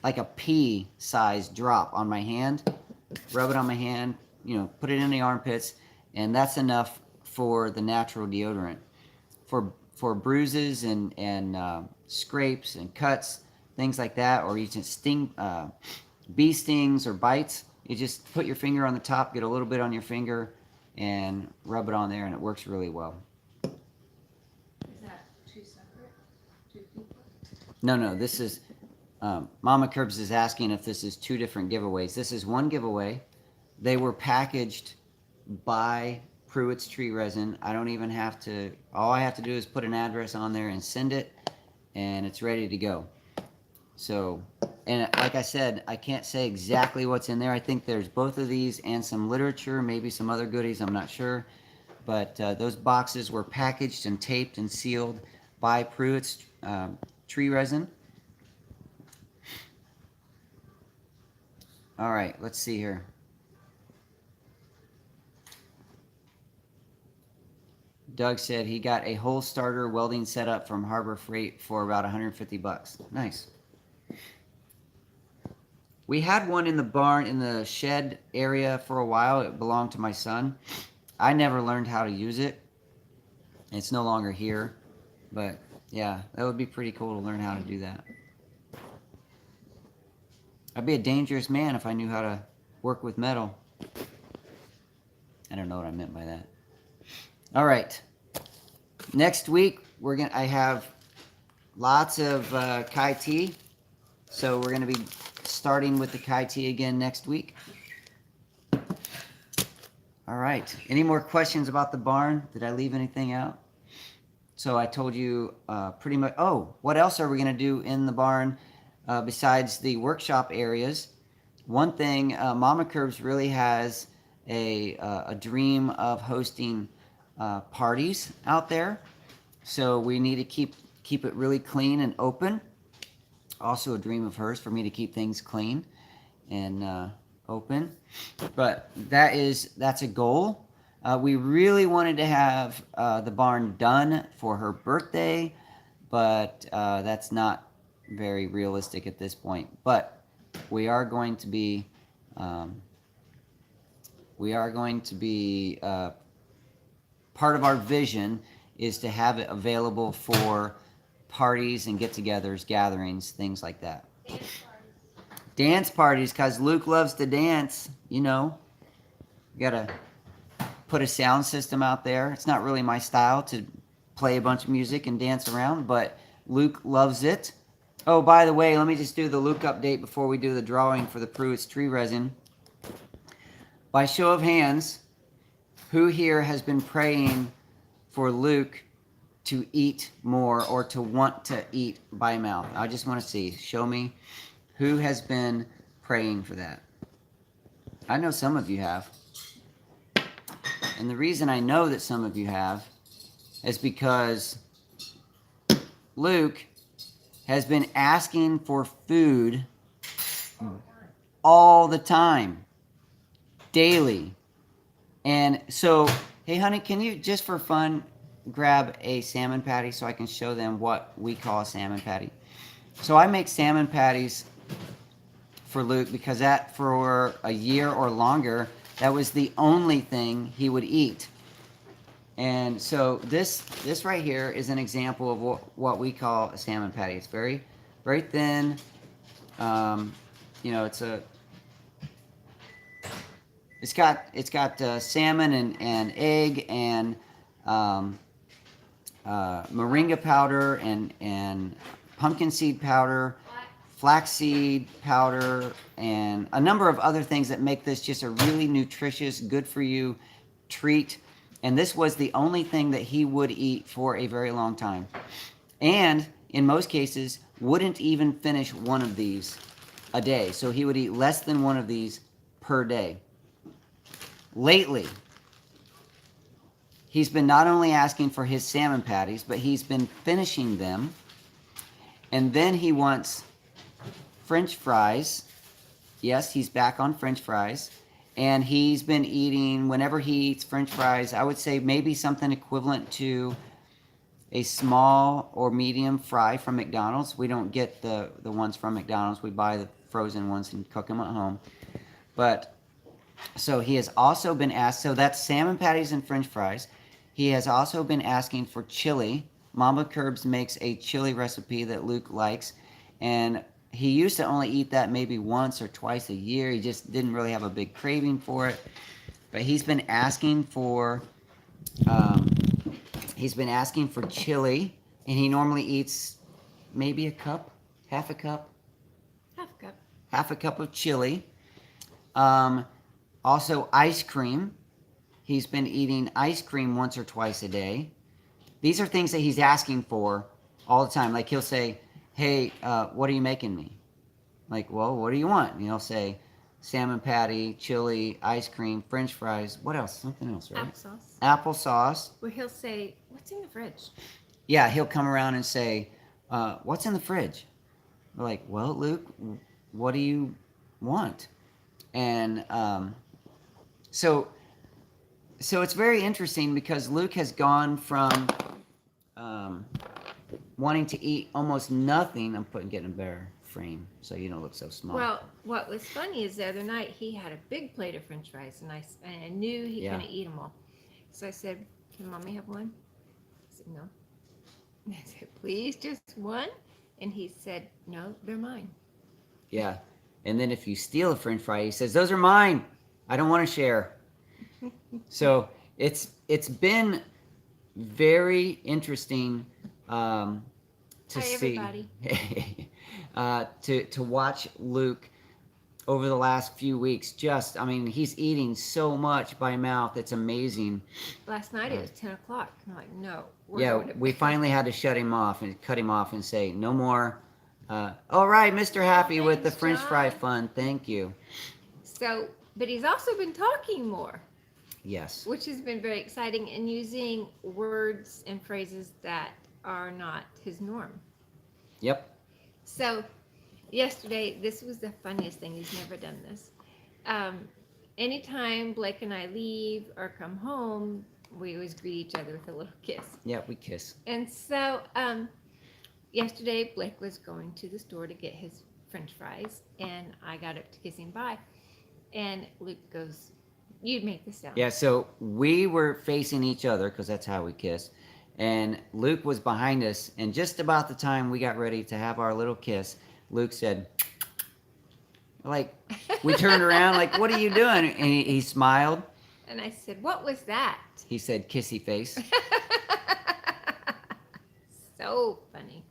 like a pea size drop on my hand, rub it on my hand, you know, put it in the armpits, and that's enough for the natural deodorant. For bruises and scrapes and cuts, things like that, or you just bee stings or bites, you just put your finger on the top, get a little bit on your finger, and rub it on there, and it works really well. Is that 2 separate? 2 people? No, this is, Mama Curbs is asking if this is 2 different giveaways. This is one giveaway. They were packaged by Pruitt's tree resin. I don't even have to, all I have to do is put an address on there and send it, and it's ready to go. So, and like I said, I can't say exactly what's in there. I think there's both of these and some literature, maybe some other goodies, I'm not sure. But those boxes were packaged and taped and sealed by Pruitt's tree resin. All right, let's see here. Doug said he got a whole starter welding setup from Harbor Freight for about $150. Nice. We had one in the barn, in the shed area for a while. It belonged to my son. I never learned how to use it. It's no longer here. But yeah, that would be pretty cool to learn how to do that. I'd be a dangerous man if I knew how to work with metal. I don't know what I meant by that. All right. Next week, I have lots of Kai tea. So we're going to be starting with the Kai tea again next week. All right. Any more questions about the barn? Did I leave anything out? So I told you pretty much. Oh, what else are we going to do in the barn besides the workshop areas? One thing, Mama Curbs really has a dream of hosting parties out there. So we need to keep it really clean and open. Also a dream of hers for me to keep things clean and open. But that's a goal. We really wanted to have the barn done for her birthday, but that's not very realistic at this point. But we are going to be, um, part of our vision is to have it available for parties and get-togethers, gatherings, things like that. Dance parties, because Luke loves to dance, you know. You gotta put a sound system out there. It's not really my style to play a bunch of music and dance around, but Luke loves it. Oh, by the way, let me just do the Luke update before we do the drawing for the Pruitt's tree resin. By show of hands, who here has been praying for Luke to eat more or to want to eat by mouth? I just want to see. Show me who has been praying for that. I know some of you have. And the reason I know that some of you have is because Luke has been asking for food all the time, daily. And so, hey honey, can you, just for fun, grab a salmon patty so I can show them what we call a salmon patty? So I make salmon patties for Luke because that, for a year or longer, that was the only thing he would eat. And so this right here is an example of what we call a salmon patty. It's very, very thin. You know, it's got salmon and egg and moringa powder and pumpkin seed powder, flaxseed powder, and a number of other things that make this just a really nutritious, good for you treat. And this was the only thing that he would eat for a very long time. And in most cases, wouldn't even finish one of these a day. So he would eat less than one of these per day. Lately, he's been not only asking for his salmon patties, but he's been finishing them. And then he wants French fries. Yes, he's back on French fries. And he's been eating, whenever he eats French fries, I would say maybe something equivalent to a small or medium fry from McDonald's. We don't get the ones from McDonald's. We buy the frozen ones and cook them at home. But, so he has also been asked, so that's salmon patties and French fries. He has also been asking for chili. Mama Curbs makes a chili recipe that Luke likes. And he used to only eat that maybe once or twice a year. He just didn't really have a big craving for it. But he's been asking for chili, and he normally eats maybe a cup, half a cup of chili. Also ice cream. He's been eating ice cream once or twice a day. These are things that he's asking for all the time. Like he'll say, hey, what are you making me? Like, well, what do you want? And he'll say, salmon patty, chili, ice cream, French fries. What else? Something else, right? Applesauce. Applesauce. Where he'll say, what's in the fridge? Yeah, he'll come around and say, what's in the fridge? We're like, well, Luke, what do you want? And so it's very interesting because Luke has gone from wanting to eat almost nothing. I'm getting a better frame so you don't look so small. Well, what was funny is the other night he had a big plate of French fries, and I knew he couldn't eat them all. So I said, "Can Mommy have one?" I said, "No." And I said, "Please, just one." And he said, "No, they're mine." Yeah, and then if you steal a French fry, he says, "Those are mine. I don't want to share." So it's been very interesting to Hi, see to watch Luke over the last few weeks. Just, I mean, he's eating so much by mouth. It's amazing. Last night it was 10 o'clock. I'm like, no. We finally had to cut him off and say, no more. All right, Mr. Happy with the French fry fun. Thank you. So, but he's also been talking more. Yes. Which has been very exciting, and using words and phrases that are not his norm. Yep. So yesterday, this was the funniest thing. He's never done this. anytime Blake and I leave or come home, we always greet each other with a little kiss. Yeah, we kiss. And so, yesterday Blake was going to the store to get his French fries, and I got up to kiss him bye, and Luke goes, "You make the sound." Yeah, so we were facing each other because that's how we kiss. And Luke was behind us, and just about the time we got ready to have our little kiss, Luke said, like, we turned around, like, what are you doing? And he smiled. And I said, "What was that?" He said, kissy face. So funny.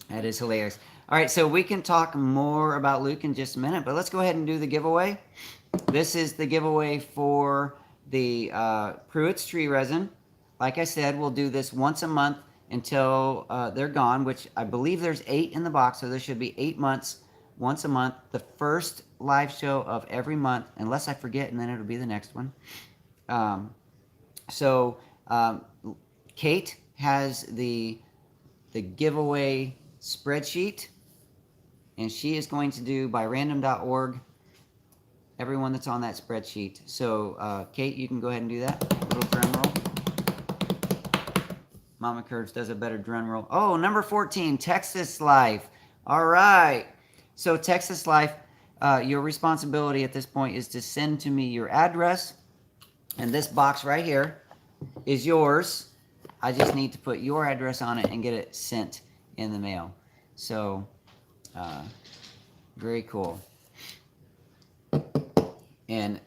That is hilarious. All right, so we can talk more about Luke in just a minute, but let's go ahead and do the giveaway. This is the giveaway for the Pruitt's tree resin. Like I said, we'll do this once a month until they're gone, which I believe there's 8 in the box, so there should be 8 months, once a month. The first live show of every month, unless I forget, and then it'll be the next one. Kate has the giveaway spreadsheet, and she is going to do by random.org everyone that's on that spreadsheet. So Kate, you can go ahead and do that. Little drum roll. Mama Curves does a better drum roll. Oh, number 14, Texas Life. All right. So Texas Life, your responsibility at this point is to send to me your address, and this box right here is yours. I just need to put your address on it and get it sent in the mail. So, very cool. And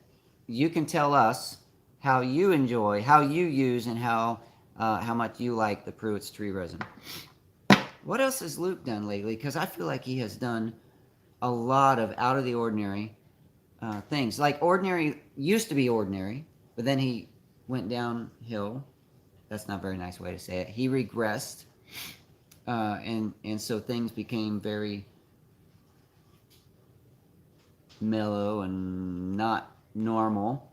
you can tell us how you enjoy, how you use, and how much you like the Pruitt's tree resin. What else has Luke done lately? Because I feel like he has done a lot of out of the ordinary things. Like ordinary used to be ordinary, but then he went downhill. That's not a very nice way to say it. He regressed, and so things became very mellow and not normal.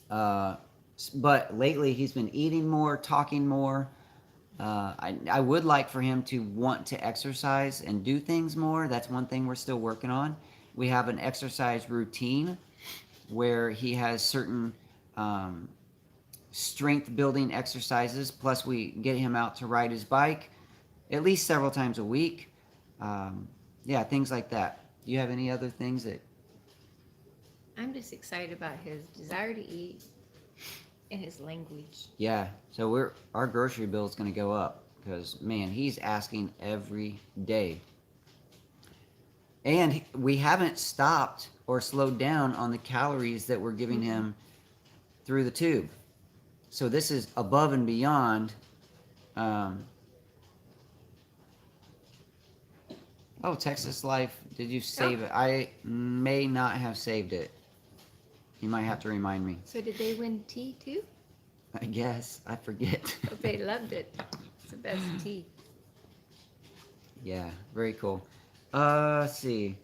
But lately he's been eating more, talking more. I would like for him to want to exercise and do things more. That's one thing we're still working on. We have an exercise routine where he has certain strength building exercises, plus we get him out to ride his bike at least several times a week. Yeah, things like that. Do you have any other things that... I'm just excited about his desire to eat and his language. Yeah, so our grocery bill is going to go up because, man, he's asking every day. And we haven't stopped or slowed down on the calories that we're giving him through the tube. So this is above and beyond. Oh, Texas Life, did you save it? I may not have saved it. You might have to remind me. So did they win tea too? I guess. I forget. But they loved it. It's the best tea. Yeah, very cool. Let's see.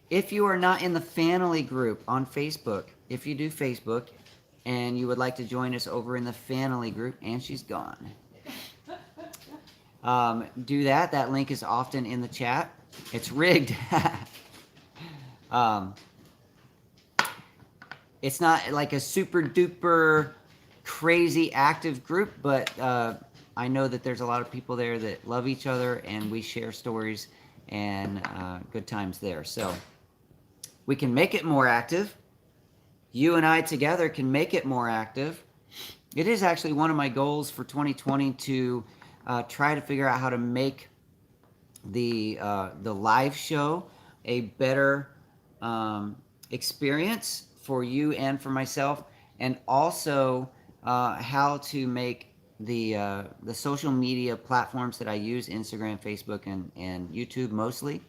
If you are not in the family group on Facebook, if you do Facebook and you would like to join us over in the family group, and she's gone. Do that. That link is often in the chat. It's rigged. It's not like a super duper crazy active group, but I know that there's a lot of people there that love each other, and we share stories and good times there. So we can make it more active. You and I together can make it more active. It is actually one of my goals for 2020 to try to figure out how to make the live show a better experience for you and for myself, and also how to make the social media platforms that I use, Instagram, Facebook, and YouTube mostly,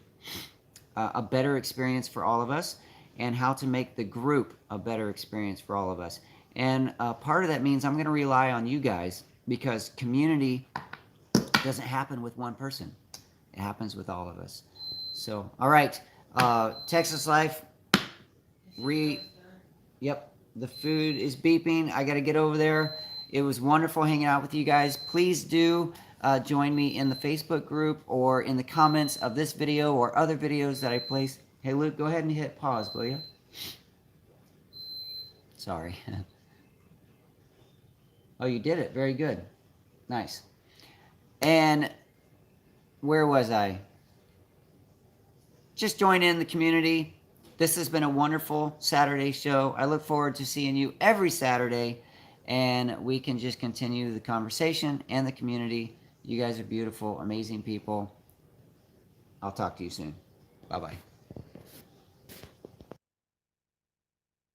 a better experience for all of us, and how to make the group a better experience for all of us. And part of that means I'm going to rely on you guys, because community doesn't happen with one person. It happens with all of us. So, all right, Texas Life, yep, the food is beeping. I got to get over there. It was wonderful hanging out with you guys. Please do join me in the Facebook group or in the comments of this video or other videos that I place. Hey, Luke, go ahead and hit pause, will you? Sorry. Oh, you did it. Very good. Nice. And where was I? Just join in the community. This has been a wonderful Saturday show. I look forward to seeing you every Saturday, and we can just continue the conversation and the community. You guys are beautiful, amazing people. I'll talk to you soon. Bye-bye.